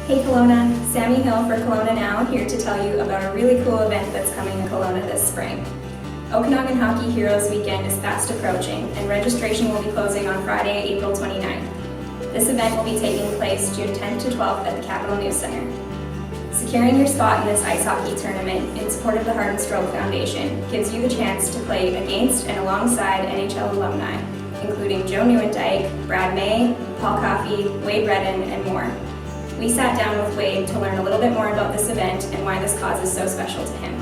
Hey Kelowna, Sammy Hill for Kelowna Now, here to tell you about a really cool event that's coming to Kelowna this spring. Okanagan Hockey Heroes Weekend is fast approaching, and registration will be closing on Friday, April 29th. This event will be taking place June 10th to 12th at the Capitol News Center. Securing your spot in this ice hockey tournament in support of the Heart and Stroke Foundation gives you the chance to play against and alongside NHL alumni, including Joe Nieuwendyk, Brad May, Paul Coffey, Wade Redden, and more. We sat down with Wade to learn a little bit more about this event and why this cause is so special to him.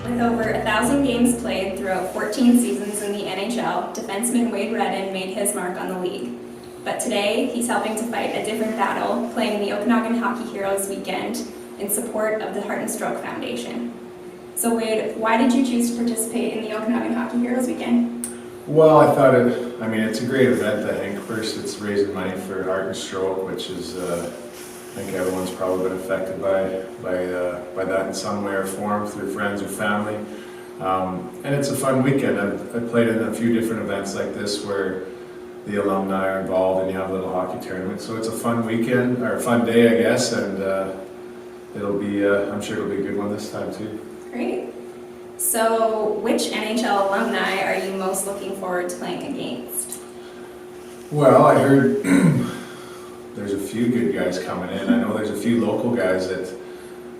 With over 1,000 games played throughout 14 seasons in the NHL, defenseman Wade Redden made his mark on the league. But today, he's helping to fight a different battle, playing in the Okanagan Hockey Heroes Weekend in support of the Heart and Stroke Foundation. So Wade, why did you choose to participate in the Okanagan Hockey Heroes Weekend? Well, I thought it's a great event. I think first it's raising money for Heart and Stroke, which is, I think everyone's probably been affected by that in some way or form through friends or family. And it's a fun weekend. I've played in a few different events like this where the alumni are involved and you have a little hockey tournament. So it's a fun weekend, or a fun day, I guess, and it'll be, I'm sure it'll be a good one this time too. Great. So which NHL alumni are you most looking forward to playing against? Well, I heard there's a few good guys coming in. I know there's a few local guys that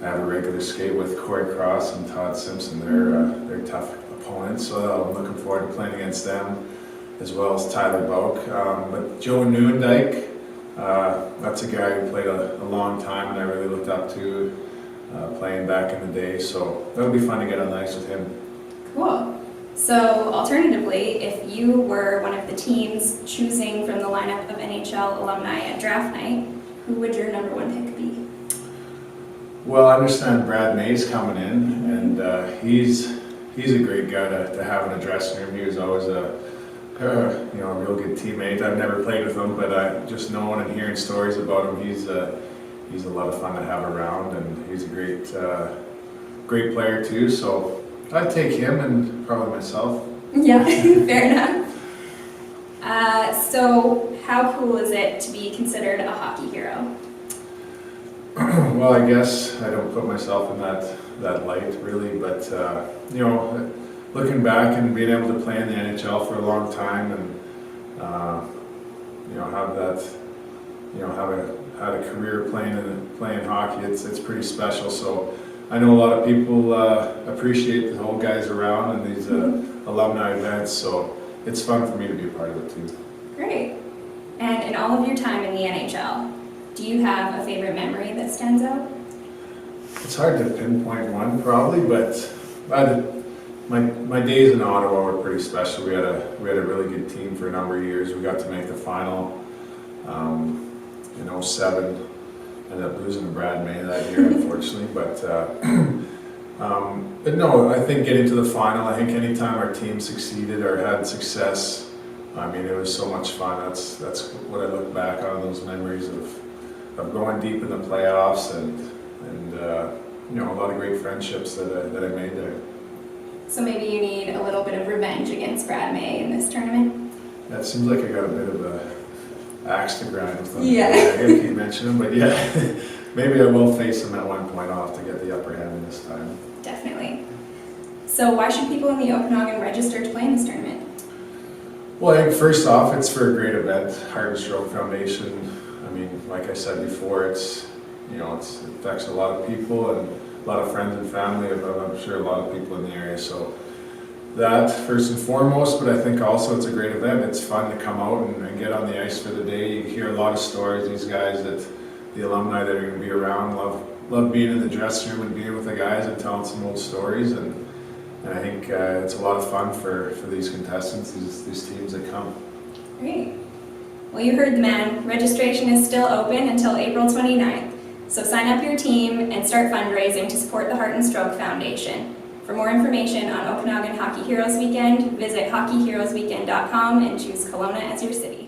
I have a regular skate with, Corey Cross and Todd Simpson. They're tough opponents, so I'm looking forward to playing against them, as well as Tyler Boak. But Joe Nieuwendyk, that's a guy who played a long time and I really looked up to playing back in the day, so that'll be fun to get on the ice with him. Cool. So alternatively, if you were one of the teams choosing from the lineup of NHL alumni at draft night, who would your number one pick be? Well, I understand Brad May's coming in, and he's a great guy to have in a dressing room. He was always a real good teammate. I've never played with him, but I just knowing and hearing stories about him, he's a lot of fun to have around, and he's a great player too. So I'd take him and probably myself. Yeah, fair enough. So how cool is it to be considered a hockey hero? Well, I guess I don't put myself in that light really, but looking back and being able to play in the NHL for a long time and had a career playing hockey, it's pretty special. So I know a lot of people appreciate the whole guys around and these alumni events, so it's fun for me to be a part of it too. Great. And in all of your time in the NHL, do you have a favorite memory that stands out? It's hard to pinpoint one probably, but my days in Ottawa were pretty special. We had a really good team for a number of years. We got to make the final in 2007. Ended up losing to Brad May that year, unfortunately. But no, I think getting to the final, I think anytime our team succeeded or had success, I mean, it was so much fun. That's what I look back on, those memories of going deep in the playoffs and a lot of great friendships that I made there. So maybe you need a little bit of revenge against Brad May in this tournament? That seems like I got a bit of a axe to grind with them. Yeah. I keep mentioning him, but yeah, maybe I will face him at one point. I'll have to get the upper hand this time. Definitely. So why should people in the Okanagan register to play in this tournament? Well, I think first off, it's for a great event, Heart and Stroke Foundation. I mean, like I said before, it affects a lot of people and a lot of friends and family. I'm sure a lot of people in the area. So that first and foremost, but I think also it's a great event. It's fun to come out and get on the ice for the day. You hear a lot of stories. These guys the alumni that are going to be around love being in the dressing room and being with the guys and telling some old stories. And I think it's a lot of fun for these contestants, these teams that come. Great. Well, you heard the man. Registration is still open until April 29th. So sign up your team and start fundraising to support the Heart and Stroke Foundation. For more information on Okanagan Hockey Heroes Weekend, visit hockeyheroesweekend.com and choose Kelowna as your city.